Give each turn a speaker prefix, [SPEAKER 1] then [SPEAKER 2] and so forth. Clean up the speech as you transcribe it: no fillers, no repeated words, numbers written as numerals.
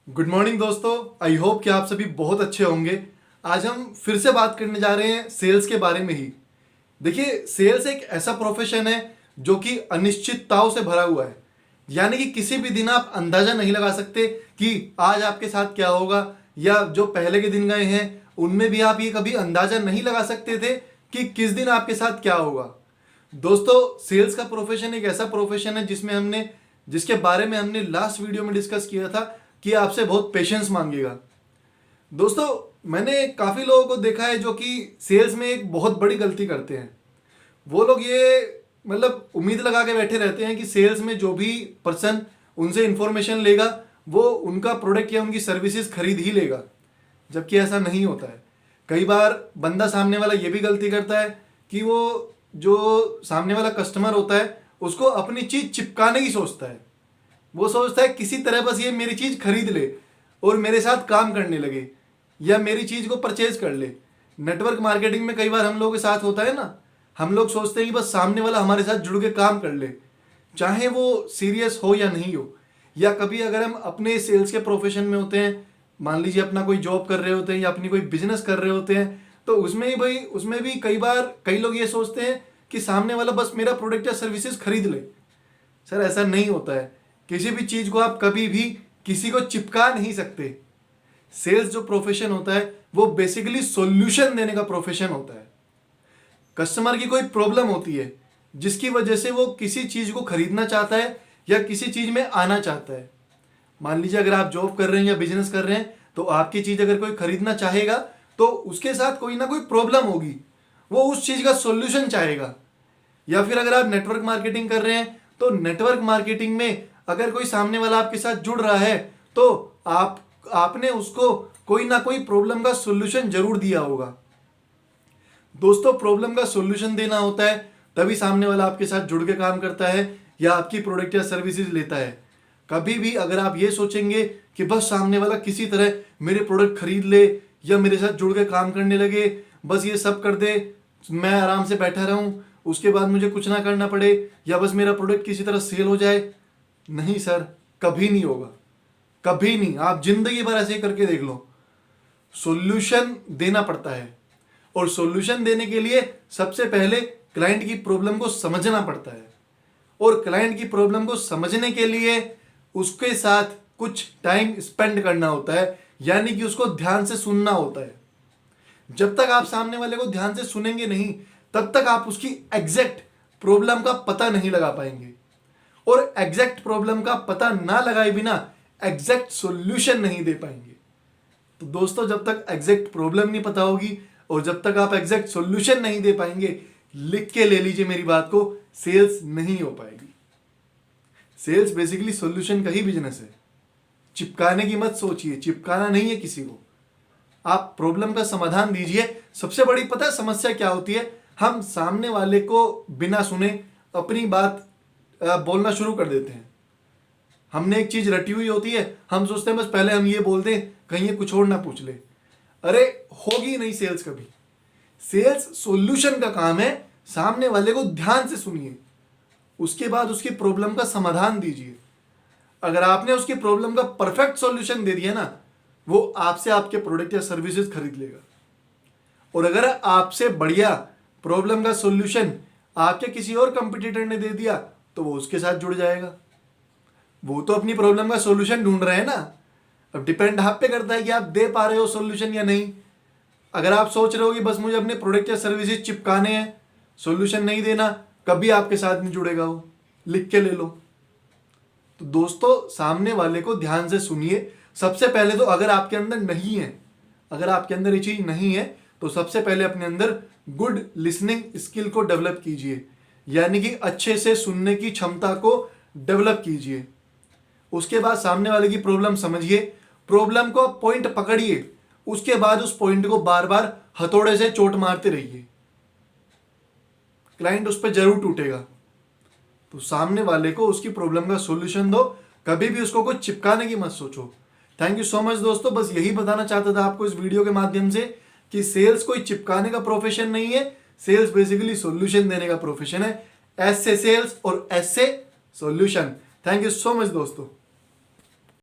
[SPEAKER 1] Good morning दोस्तों। I hope कि आप सभी बहुत अच्छे होंगे। आज हम फिर से बात करने जा रहे हैं सेल्स के बारे में ही। देखिए, सेल्स एक ऐसा प्रोफेशन है जो कि अनिश्चितताओं से भरा हुआ है। यानी कि किसी भी दिन आप अंदाजा नहीं लगा सकते कि आज आपके साथ क्या होगा, या जो पहले के दिन गए हैं उनमें भी आप ये कभी अंदाजा नहीं लगा सकते थे कि किस दिन आपके साथ क्या होगा। दोस्तों, सेल्स का प्रोफेशन एक ऐसा प्रोफेशन है जिसके बारे में हमने लास्ट वीडियो में डिस्कस किया था कि आपसे बहुत पेशेंस मांगेगा। दोस्तों, मैंने काफ़ी लोगों को देखा है जो कि सेल्स में एक बहुत बड़ी गलती करते हैं। वो लोग ये उम्मीद लगा के बैठे रहते हैं कि सेल्स में जो भी पर्सन उनसे इंफॉर्मेशन लेगा वो उनका प्रोडक्ट या उनकी सर्विसेज खरीद ही लेगा, जबकि ऐसा नहीं होता है। कई बार बंदा सामने वाला ये भी गलती करता है कि वो जो सामने वाला कस्टमर होता है उसको अपनी चीज़ चिपकाने की सोचता है। वो सोचता है किसी तरह बस ये मेरी चीज़ खरीद ले और मेरे साथ काम करने लगे या मेरी चीज़ को परचेज कर ले। नेटवर्क मार्केटिंग में कई बार हम लोगों के साथ होता है ना, हम लोग सोचते हैं कि बस सामने वाला हमारे साथ जुड़ के काम कर ले, चाहे वो सीरियस हो या नहीं हो। या कभी अगर हम अपने सेल्स के प्रोफेशन में होते हैं, मान लीजिए अपना कोई जॉब कर रहे होते हैं या अपनी कोई बिजनेस कर रहे होते हैं, तो उसमें भी कई बार कई लोग ये सोचते हैं कि सामने वाला बस मेरा प्रोडक्ट या सर्विसेज खरीद ले। सर, ऐसा नहीं होता है। किसी भी चीज़ को आप कभी भी किसी को चिपका नहीं सकते। सेल्स जो प्रोफेशन होता है वो बेसिकली सॉल्यूशन देने का प्रोफेशन होता है। कस्टमर की कोई प्रॉब्लम होती है जिसकी वजह से वो किसी चीज़ को खरीदना चाहता है या किसी चीज़ में आना चाहता है। मान लीजिए अगर आप जॉब कर रहे हैं या बिजनेस कर रहे हैं, तो आपकी चीज़ अगर कोई खरीदना चाहेगा तो उसके साथ कोई ना कोई प्रॉब्लम होगी, वो उस चीज़ का सॉल्यूशन चाहेगा। या फिर अगर आप नेटवर्क मार्केटिंग कर रहे हैं तो नेटवर्क मार्केटिंग में अगर कोई सामने वाला आपके साथ जुड़ रहा है तो आपने उसको कोई ना कोई प्रॉब्लम का सॉल्यूशन जरूर दिया होगा। दोस्तों, प्रॉब्लम का सॉल्यूशन देना होता है तभी सामने वाला आपके साथ जुड़ के काम करता है या आपकी प्रोडक्ट या सर्विसेज लेता है। कभी भी अगर आप ये सोचेंगे कि बस सामने वाला किसी तरह मेरे प्रोडक्ट खरीद ले या मेरे साथ जुड़ के काम करने लगे, बस ये सब कर दे, मैं आराम से बैठा रहूं, उसके बाद मुझे कुछ ना करना पड़े, या बस मेरा प्रोडक्ट किसी तरह सेल हो जाए, नहीं सर, कभी नहीं होगा, कभी नहीं। आप जिंदगी भर ऐसे ही करके देख लो। सॉल्यूशन देना पड़ता है और सॉल्यूशन देने के लिए सबसे पहले क्लाइंट की प्रॉब्लम को समझना पड़ता है, और क्लाइंट की प्रॉब्लम को समझने के लिए उसके साथ कुछ टाइम स्पेंड करना होता है, यानी कि उसको ध्यान से सुनना होता है। जब तक आप सामने वाले को ध्यान से सुनेंगे नहीं, तब तक आप उसकी एग्जैक्ट प्रॉब्लम का पता नहीं लगा पाएंगे, और एग्जैक्ट प्रॉब्लम का पता ना लगाए बिना एग्जैक्ट सॉल्यूशन नहीं दे पाएंगे। तो दोस्तों, जब तक एग्जैक्ट प्रॉब्लम नहीं पता होगी और जब तक आप एग्जैक्ट सॉल्यूशन नहीं दे पाएंगे, लिख के ले लीजिए मेरी बात को, सेल्स नहीं हो पाएगी। सेल्स बेसिकली सॉल्यूशन का ही बिजनेस है। चिपकाने की मत सोचिए, चिपकाना नहीं है किसी को। आप प्रॉब्लम का समाधान दीजिए। सबसे बड़ी पता है समस्या क्या होती है? हम सामने वाले को बिना सुने अपनी बात बोलना शुरू कर देते हैं। हमने एक चीज रटी हुई होती है, हम सोचते हैं बस पहले हम ये बोल दें, कहीं ये कुछ और ना पूछ ले। अरे, होगी नहीं सेल्स कभी। सेल्स सॉल्यूशन का काम है। सामने वाले को ध्यान से सुनिए, उसके बाद उसकी प्रॉब्लम का समाधान दीजिए। अगर आपने उसकी प्रॉब्लम का परफेक्ट सॉल्यूशन दे दिया ना, वो आपसे आपके प्रोडक्ट या सर्विसेज खरीद लेगा। और अगर आपसे बढ़िया प्रॉब्लम का सॉल्यूशन आपके किसी और कंपटीटर ने दे दिया, तो वो उसके साथ जुड़ जाएगा। वो तो अपनी प्रॉब्लम का सॉल्यूशन ढूंढ रहे हैं ना। अब डिपेंड आप पे करता है कि आप दे पा रहे हो सॉल्यूशन या नहीं। अगर आप सोच रहे हो कि बस मुझे अपने प्रोडक्ट या सर्विसेज चिपकाने हैं, सॉल्यूशन नहीं देना, कभी आपके साथ नहीं जुड़ेगा वो। लिख के ले लो। तो दोस्तों, सामने वाले को ध्यान से सुनिए। सबसे पहले तो अगर आपके अंदर नहीं है, अगर आपके अंदर ये चीज नहीं है, तो सबसे पहले अपने अंदर गुड लिसनिंग स्किल को डेवलप कीजिए, यानी कि अच्छे से सुनने की क्षमता को डेवलप कीजिए। उसके बाद सामने वाले की प्रॉब्लम समझिए, प्रॉब्लम को पॉइंट पकड़िए, उसके बाद उस पॉइंट को बार बार हथौड़े से चोट मारते रहिए। क्लाइंट उस पर जरूर टूटेगा। तो सामने वाले को उसकी प्रॉब्लम का सॉल्यूशन दो, कभी भी उसको कुछ चिपकाने की मत सोचो। थैंक यू सो मच दोस्तों। बस यही बताना चाहता था आपको इस वीडियो के माध्यम से कि सेल्स कोई चिपकाने का प्रोफेशन नहीं है। सेल्स बेसिकली सॉल्यूशन देने का प्रोफेशन है। एस से सेल्स और एस से solution. Thank you so much दोस्तों।